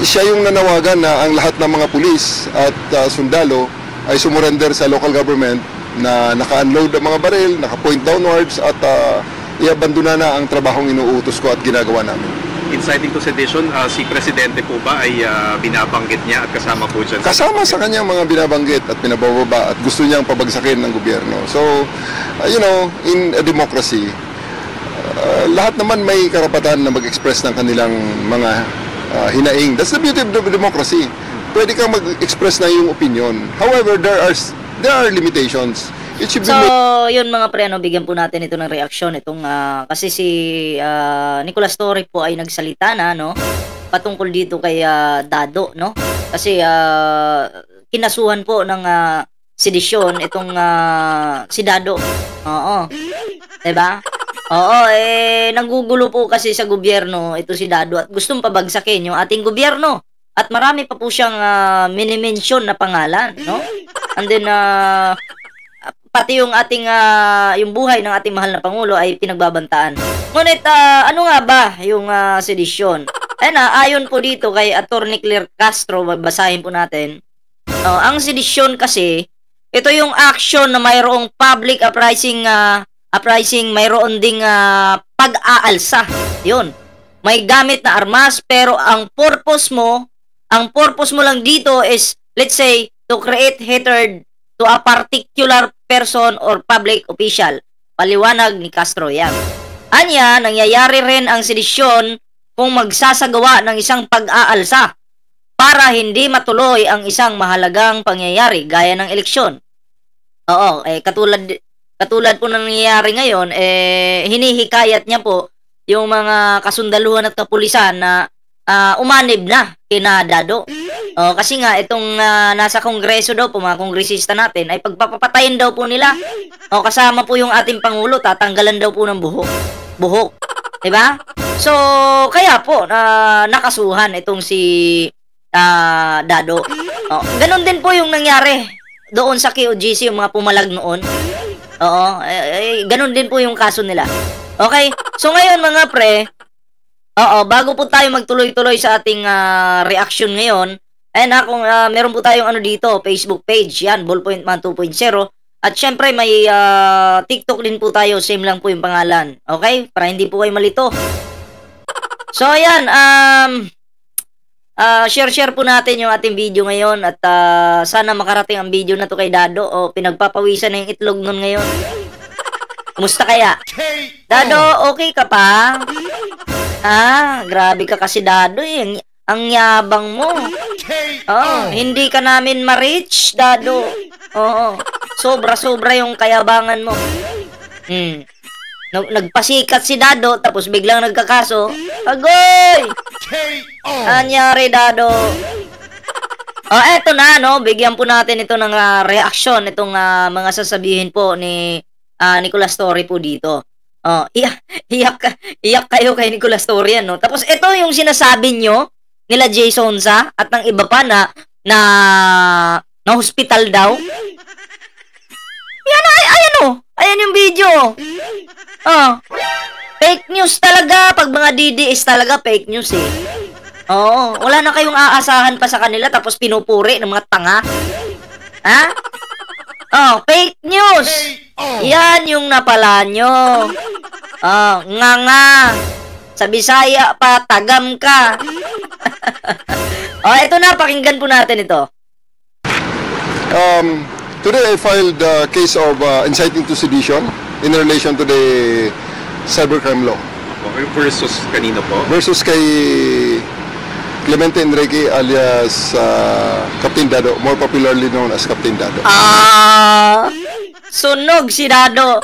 siya yung nanawagan na ang lahat ng mga pulis at sundalo ay sumurrender sa local government na naka-unload ang mga baril, naka-point downwards at iabandona na ang trabahong inuutos ko at ginagawa namin. Inciting to sedition, si Presidente po ba ay binabanggit niya at kasama po dyan? Kasama sa kanyang mga binabanggit at pinabababa at gusto niyang pabagsakin ng gobyerno. So, in a democracy, lahat naman may karapatan na mag-express ng kanilang mga hinaing. That's the beauty of democracy. Pwede kang mag-express na yung opinion. However, there are limitations. So, yun mga pre, bigyan po natin ito ng reaksyon. Itong, kasi si Nicolas Torre po ay nagsalita na, no? Patungkol dito kay Dado, no? Kasi kinasuhan po ng sedisyon itong si Dado. Oo. Diba? Oo, nanggugulo po kasi sa gobyerno ito si Dado at gustong pabagsakin yung ating gobyerno. At marami pa po siyang mini-mention na pangalan, no? And then, pati yung ating yung buhay ng ating mahal na Pangulo ay pinagbabantaan. Ngunit ano nga ba yung sedisyon? Ayon po dito kay Attorney Claire Castro, basahin po natin. Ang sedisyon kasi, ito yung action na mayroong public uprising, mayroon ding pag-aalsa. Yun. May gamit na armas pero ang purpose mo lang dito is, let's say, to create hatred to a particular person or public official. Paliwanag ni Castro yan. Anya, nangyayari rin ang sedisyon kung magsasagawa ng isang pag-aalsa para hindi matuloy ang isang mahalagang pangyayari gaya ng eleksyon. Oo, katulad po ng nangyayari ngayon, hinihikayat niya po yung mga kasundaluhan at kapulisan na umanib na kina Dado. Kasi nga, itong nasa kongreso daw po, mga kongresista natin, ay pagpapatayin daw po nila. Kasama po yung ating Pangulo, tatanggalan daw po ng buhok. Diba? So, kaya po, nakasuhan itong si Dado. Ganon din po yung nangyari doon sa KOGC, yung mga pumalag noon. Ganon din po yung kaso nila. Okay? So, ngayon mga pre, bago po tayo magtuloy-tuloy sa ating reaction ngayon, kung meron po tayong dito, Facebook page, yan, Ballpoint Man 2.0. At syempre may TikTok din po tayo, same lang po yung pangalan. Okay? Para hindi po kayo malito. So ayan, share po natin yung ating video ngayon at sana makarating ang video na to kay Dado. Pinagpapawisan na yung itlog nun ngayon. Kumusta kaya? Dado, okay ka pa? Grabe ka kasi Dado eh. Ang yabang mo. Hindi ka namin ma-reach, Dado. Sobra-sobra yung kayabangan mo. Nagpasikat si Dado, tapos biglang nagkakaso. Agoy! Anyari, Dado. Eto na, no? Bigyan po natin ito ng reaksyon, itong mga sasabihin po ni Nicolas Torre po dito. Iyak kayo kay Nicolas Torre yan, no? Tapos ito yung sinasabi nyo nila Jason Sa at ng iba pa na hospital daw. Yan, ayan yung video. Fake news talaga. Pag mga DDS talaga, fake news eh. Wala na kayong aasahan pa sa kanila tapos pinupuri ng mga tanga. Fake news. Yan yung napala nyo. Nga. Sa Bisaya pa, tagam ka. Ito na, pakinggan po natin ito. Today I filed a case of inciting to sedition in relation to the cybercrime law. Versus kanino po? Versus kay Clemente Enrique alias Captain Dado, more popularly known as Captain Dado. Sunog si Dado.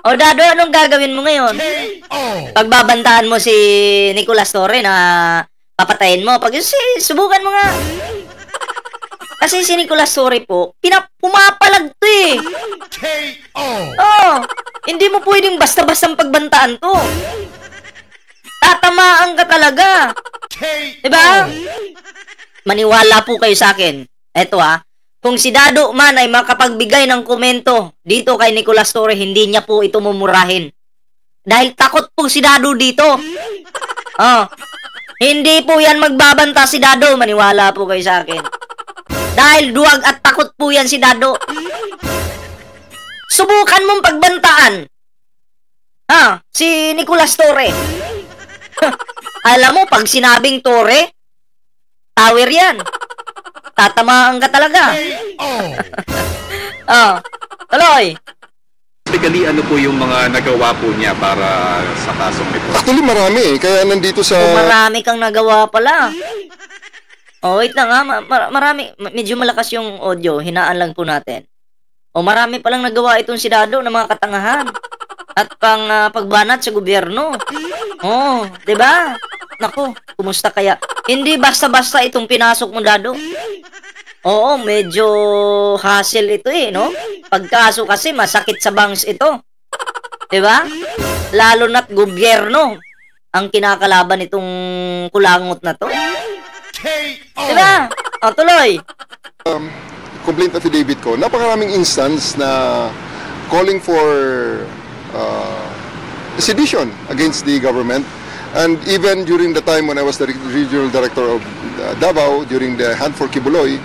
Dado, anong gagawin mo ngayon? Pagbabantaan mo si Nicolas Torre na papatayin mo. Subukan mo nga. Kasi si Nicolas Torre po, pumapalag to eh. Hindi mo pwedeng basta-bastang pagbantaan to. Tatamaan ka talaga. Diba? Maniwala po kayo sa akin. Eto kung si Dado man ay makapagbigay ng komento dito kay Nicolas Torre, hindi niya po ito mumurahin. Dahil takot po si Dado dito. Hindi po yan magbabanta si Dado. Maniwala po kayo sa akin. Dahil duwag at takot po yan si Dado. Subukan mong pagbantaan. Si Nicolas Torre. Alam mo, pag sinabing Torre, tower yan. Tatamaan ka talaga. Tuloy. Typically, ano po yung mga nagawa po niya para sa kasong ito? Actually, marami eh. Kaya nandito sa... Marami kang nagawa pala. Wait lang ha. Marami. Medyo malakas yung audio. Hinaan lang po natin. Marami palang nagawa itong si Dado ng mga katangahan. At pagbanat sa gobyerno. Diba? Naku, kumusta kaya? Hindi basta-basta itong pinasok mo, Dado. Oo, medyo hassle ito eh, no? Pagkaso kasi masakit sa bangs ito. Diba? Lalo na't gobyerno ang kinakalaban itong kulangot na to. Diba? Tuloy. Complaint affidavit ko, napakaraming instance na calling for sedition against the government. And even during the time when I was the regional director of Davao, during the Hunt for Kibuloy,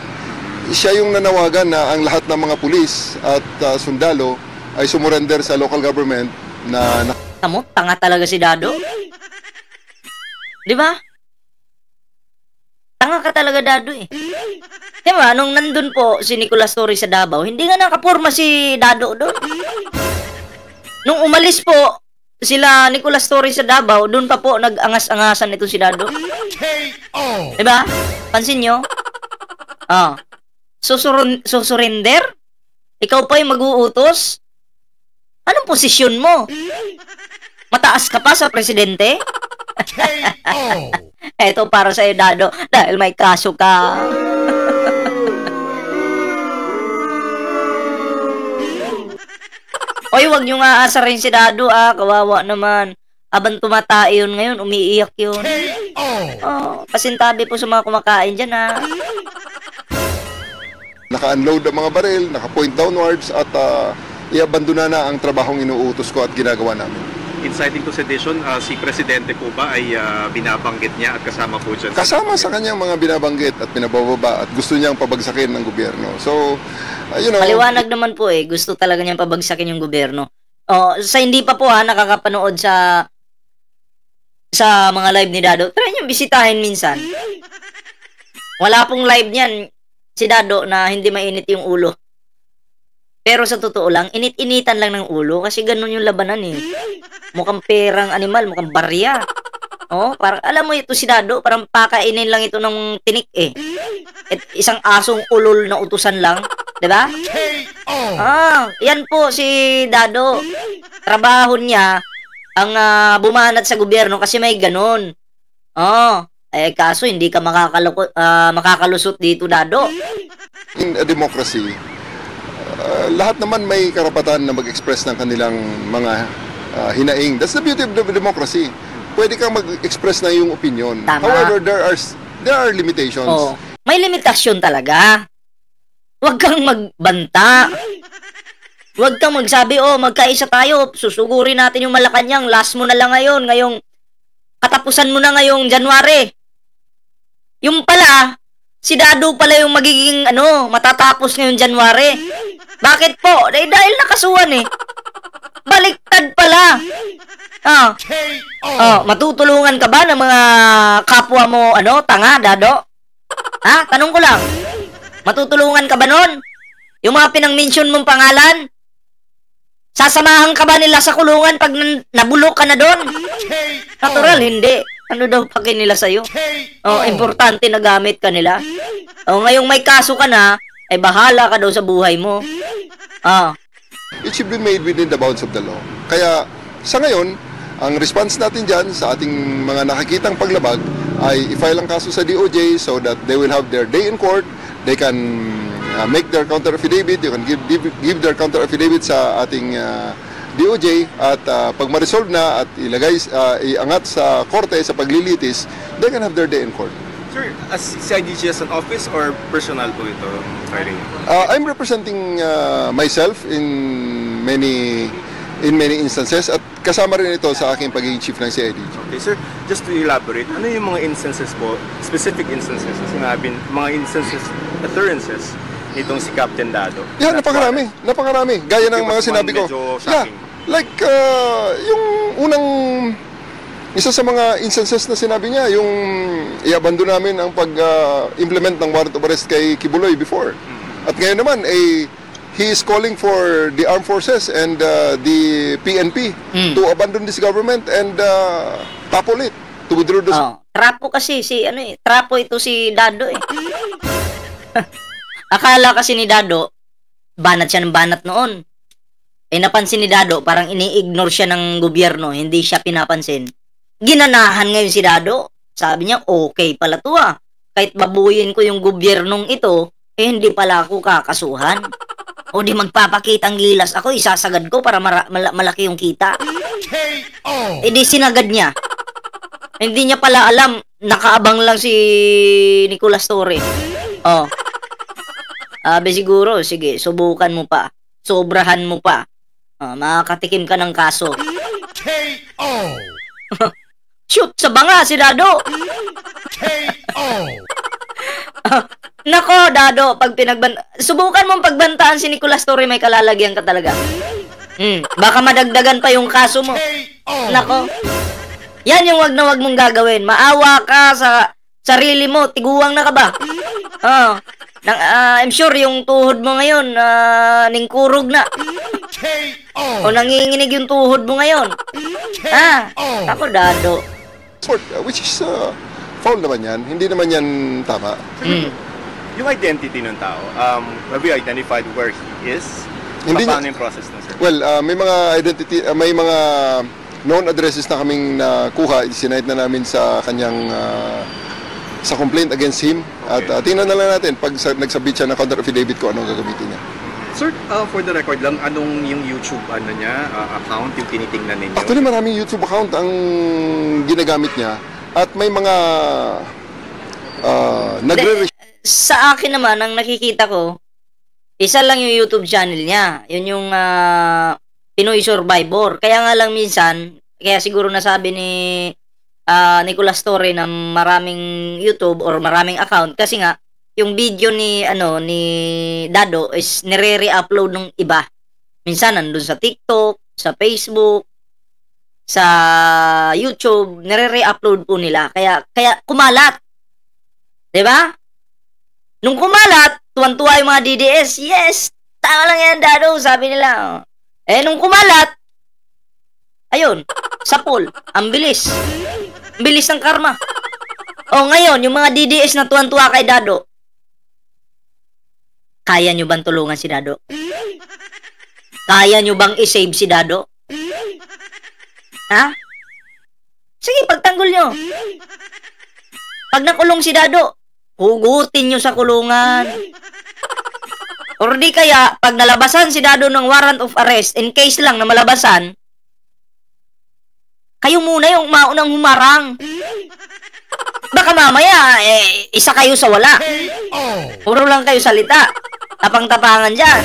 siya yung nanawagan na ang lahat ng mga pulis at sundalo ay sumurrender sa local government na... Tamo, tanga talaga si Dado. Di ba? Tanga ka talaga, Dado eh. Diba, nung nandun po si Nicolas Torre sa Davao, hindi nga nakapurma si Dado doon. Nung umalis po sila Nicolas Torre sa Davao, doon pa po nag-angas-angasan ito si Dado. Diba? Pansin nyo? Surrender? Ikaw pa yung mag-uutos? Anong posisyon mo? Mataas ka pa sa presidente? Eto para sa'yo, Dado, dahil may kaso ka. Oy, wag nyo nga aasarin si Dado, kawawa naman. Abang tumatay yun ngayon, umiiyak yun. Pasintabi po sa mga kumakain dyan, Naka-unload ang mga baril, naka-point downwards at i-abandona na ang trabahong inuutos ko at ginagawa namin. Inciting to sedition, si Presidente po ba ay binabanggit niya at kasama po dyan? Kasama sa kanyang mga binabanggit at pinabababa at gusto niyang pabagsakin ng gobyerno. So, maliwanag naman po eh. Gusto talaga niyang pabagsakin yung gobyerno. Sa hindi pa po nakakapanood sa mga live ni Dado, try niyong bisitahin minsan. Wala pong live niyan si Dado na hindi mainit yung ulo. Pero sa totoo lang, init-initan lang ng ulo kasi ganun yung labanan eh. Mukhang perang animal, mukhang barya. Parang alam mo ito si Dado, parang pakainin lang ito ng tinik eh. At isang asong ulol na utusan lang, 'di ba? Yan po si Dado. Trabaho niya ang bumanat sa gobyerno kasi may ganun. Kaso hindi ka makakalusot dito, Dado. In a democracy, lahat naman may karapatan na mag-express ng kanilang mga hinaing. That's the beauty of democracy. Pwede kang mag-express na yung opinion. Tama. However, there are limitations. May limitasyon talaga. Huwag kang magbanta. Huwag kang magsabi, magkaisa tayo, susugurin natin yung Malacanang, last mo na lang ngayon, ngayong katapusan mo na ngayong January. Yung pala, si Dado pala yung magiging, matatapos ngayong January. Bakit po? Dahil nakasuhan eh. Baliktad pala. Matutulungan ka ba ng mga kapwa mo, tanga, Dado? Tanong ko lang. Matutulungan ka ba nun? Yung mga pinang-mention mong pangalan? Sasamahan ka ba nila sa kulungan pag nabulok ka na doon? Natural, hindi. Ano daw pake nila sa'yo? Importante na gamit ka nila. Ngayong may kaso ka na, ay bahala ka daw sa buhay mo. It should be made within the bounds of the law. Kaya, sa ngayon, ang response natin dyan sa ating mga nakikitang paglabag ay i-file ang kaso sa DOJ so that they will have their day in court. They can make their counter affidavit. They can give their counter affidavit sa ating DOJ at pag ma-resolve na at iangat sa korte sa paglilitis, they can have their day in court. Sir, as CIDG as an office or personal po ito filing? I'm representing myself in many instances at kasama rin ito sa aking pagiging chief ng CIDG. Okay, sir, just to elaborate, ano yung mga instances po, specific instances na sinabi, mga instances, occurrences nitong si Captain Dado? Yeah, napakarami. Gaya ng mga sinabi ko. Medyo Yeah, shocking. like, yung unang, isa sa mga instances na sinabi niya, yung iabando namin ang pag-implement ng warrant of arrest kay Kibuloy before. At ngayon naman, he is calling for the armed forces and the PNP to abandon this government and topple it, to withdraw the... Trapo kasi trapo ito si Dado eh. Akala kasi ni Dado, banat siya ng banat noon. Napansin ni Dado, parang ini-ignore siya ng gobyerno, hindi siya pinapansin. Ginanahan ngayon si Dado. Sabi niya, okay pala to ah. Kahit babuyin ko yung gobyernong ito, hindi pala ako kakasuhan. O di magpapakitang gilas ako, isasagad ko para malaki yung kita. Di sinagad niya. Hindi niya pala alam, nakaabang lang si Nicolas Torre. Siguro, sige, subukan mo pa. Sobrahan mo pa. Makakatikim ka ng kaso. Shoot sa banga si Dado. Nako, Dado, pag subukan mong pagbantaan si Nicolas Torre, may kalalagyan ka talaga. Baka madagdagan pa yung kaso mo. Nako. Yan yung wag na wag mong gagawin. Maawa ka sa sarili mo. Tiguang na ka ba? I'm sure yung tuhod mo ngayon ningkurog na. O nanginginig yung tuhod mo ngayon. Ako, Dado. Which is foul naman yan. Hindi naman yan tama. Yung identity ng tao, have you identified where he is? Hindi Paano yung process na, sir? Well, may mga identity, may mga known addresses na kaming nakuha. Sinahit na namin sa kanyang sa complaint against him. Okay. At tingnan na lang natin pag nagsabit siya ng counter affidavit ko, anong gagamitin niya. Sir, for the record lang, anong yung YouTube account yung tinitingnan ninyo? Actually, maraming YouTube account ang ginagamit niya. At may mga sa akin naman, ang nakikita ko, isa lang yung YouTube channel niya. Yun yung Pinoy Survivor. Kaya nga lang minsan, kaya siguro nasabi ni Nicolas Torre na maraming YouTube or maraming account kasi nga yung video ni Dado is nire-re-upload ng iba. Minsan nandun sa TikTok, sa Facebook, sa YouTube, nire-re-upload po nila. Kaya kumalat. 'Di ba? Nung kumalat, tuwan-tuwa yung mga DDS. Yes, tama lang yan, Dado, sabi nila. Nung kumalat, ayun, sapol, ang bilis. Ang bilis ng karma. Ngayon, yung mga DDS na tuwan-tuwa kay Dado, kaya nyo bang tulungan si Dado? Kaya nyo bang isave si Dado? Ha? Sige, pagtanggol nyo. Pag nakulong si Dado, hugutin nyo sa kulungan. Or di kaya, pag nalabasan si Dado ng warrant of arrest, in case lang na malabasan, kayo muna yung maunang humarang. Baka mamaya, isa kayo sa wala. Puro lang kayo salita. Tapang-tapangan dyan.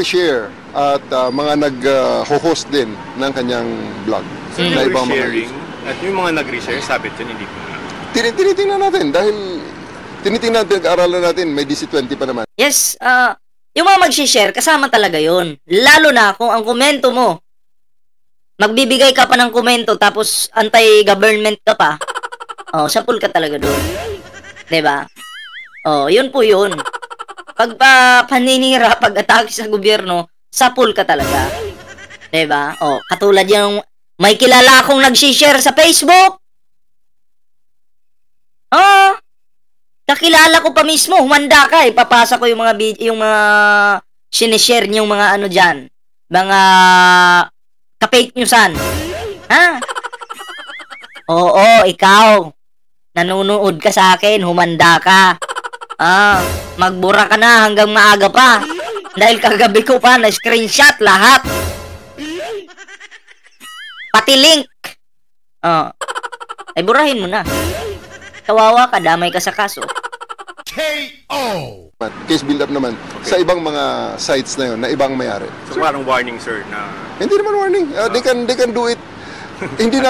share at mga nag-host din ng kanyang vlog. So yung sharing at yung mga nag-reshare, sabit yun, hindi po na. Tinitingnan natin dahil tinitingnan natin, aralan natin, may DC-20 pa naman. Yes, yung mga mag-share, kasama talaga yon. Lalo na kung ang komento mo, magbibigay ka pa ng komento tapos anti-government ka pa, sapul ka talaga doon. Diba? Yun po yun. Pag paninira, pag-atake sa gobyerno, sapul ka talaga. Diba? Katulad yung may kilala akong nag-share sa Facebook. Nakilala ko pa mismo, humanda ka, ipapasa ko yung mga yung mga sinishare niyong mga ano diyan, mga ka-fake newsan. Ha? Oo, ikaw. Nanonood ka sa akin, humanda ka. Magbura ka na hanggang maaga pa. Dahil kagabi ko pa na screenshot lahat. Pati link. Ay burahin mo na. Kawawa ka, damay ka sa kaso. K.O. case build-up naman sa ibang mga sites na yun, na ibang mayari. So parang warning, sir, na Hindi naman warning. They can do it. Hindi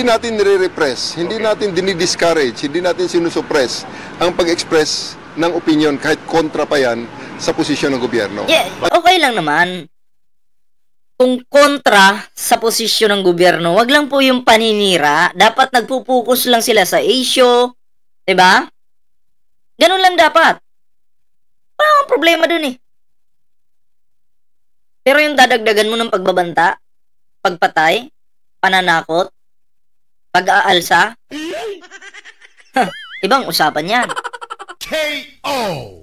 natin nire-repress, hindi natin dinidiscourage, hindi natin sinusuppress ang pag-express ng opinion kahit kontra pa yan sa posisyon ng gobyerno. Yeah, okay lang naman. Kung kontra sa posisyon ng gobyerno, wag lang po yung paninira. Dapat nagpupukus lang sila sa issue. 'Di ba? Ganun lang dapat. Wala akong problema dun eh. Pero yung dadagdagan mo ng pagbabanta, pagpatay, pananakot, pag-aalsa, ibang usapan yan.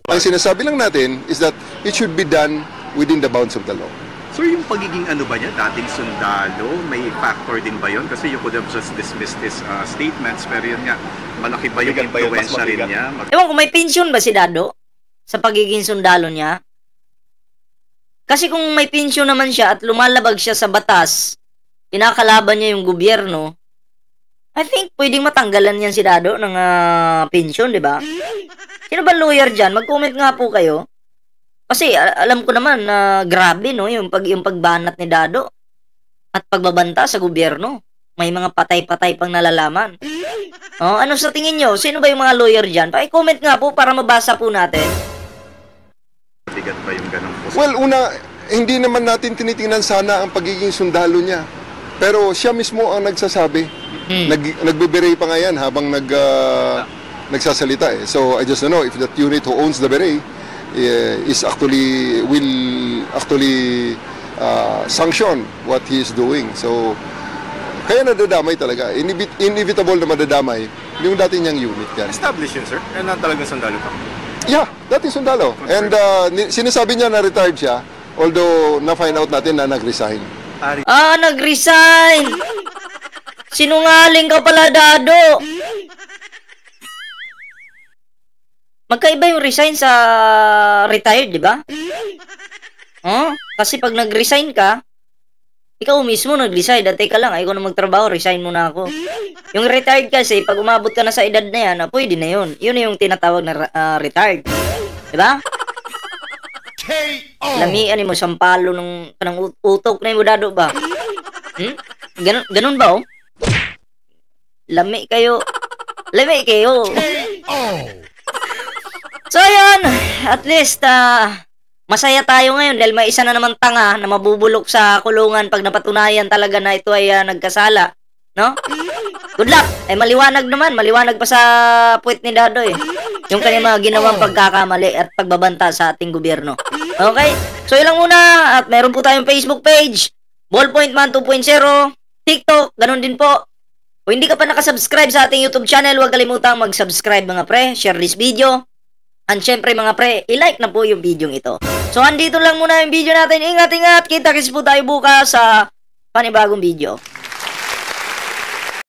Ang sinasabi lang natin is that it should be done within the bounds of the law. So yung pagiging ano ba niya, dating sundalo, may factor din ba yun? Kasi you could have just dismissed his statements, pero yun nga, malaki ba yung Mabigat ba yun? Mas influensya rin mabigat. niya? Ewan ko, may pensyon ba si Dado sa pagiging sundalo niya? Kasi kung may pensyon naman siya at lumalabag siya sa batas, kinakalaban niya yung gobyerno, I think pwedeng matanggalan yan si Dado ng pensyon, di ba? Sino ba lawyer dyan? Mag-comment nga po kayo. Kasi alam ko naman na grabe no yung pagbanat ni Dado at pagbabanta sa gobyerno. May mga patay-patay pang nalalaman. Oh, ano sa tingin nyo? Sino ba yung mga lawyer dyan? Pa-comment nga po para mabasa po natin. Bigat ba yung ganong posisyon? Well, una, hindi naman natin tinitingnan sana ang pagiging sundalo niya. Pero siya mismo ang nagsasabi. Nagbe-beret pa nga yan habang nagsasalita eh. So I just don't know if that unit who owns the beret will actually sanction what he is doing. So kaya nadadamay talaga. Inevitable na madadamay yung dati niyang unit yan. establish yun, sir, na talagang sundalo pa. Yeah, dati sundalo. And sinasabi niya na retired siya, although na-find out natin na nag-resign. Nag-resign! Sinungaling ka pala, Dado! Magkaiba yung resign sa retired, di ba? Kasi pag nag-resign ka, ikaw mismo nag-decide, teka lang, ayoko na magtrabaho, resign muna ako. Yung retired kasi, pag umabot ka na sa edad na yan, pwede na yun. Yun yung tinatawag na retired. Diba? Lamian mo, sampalo ng utok na yung Dado ba? Ganun ba, oh? Lami kayo. So, yun. At least, masaya tayo ngayon dahil may isa na naman tanga na mabubulok sa kulungan pag napatunayan talaga na ito ay nagkasala. No? Good luck. Maliwanag naman. Maliwanag pa sa puwet ni Dado eh. Yung kanyang mga ginawang pagkakamali at pagbabanta sa ating gobyerno. Okay? So, yun lang muna. At meron po tayong Facebook page. Ballpoint Man 2.0. TikTok. Ganun din po. Kung hindi ka pa nakasubscribe sa ating YouTube channel, huwag kalimutang mag-subscribe mga pre. Share this video. And syempre mga pre, i-like na po yung video ito. So, andito lang muna yung video natin. Ingat-ingat. Kita-kits po tayo bukas sa panibagong video.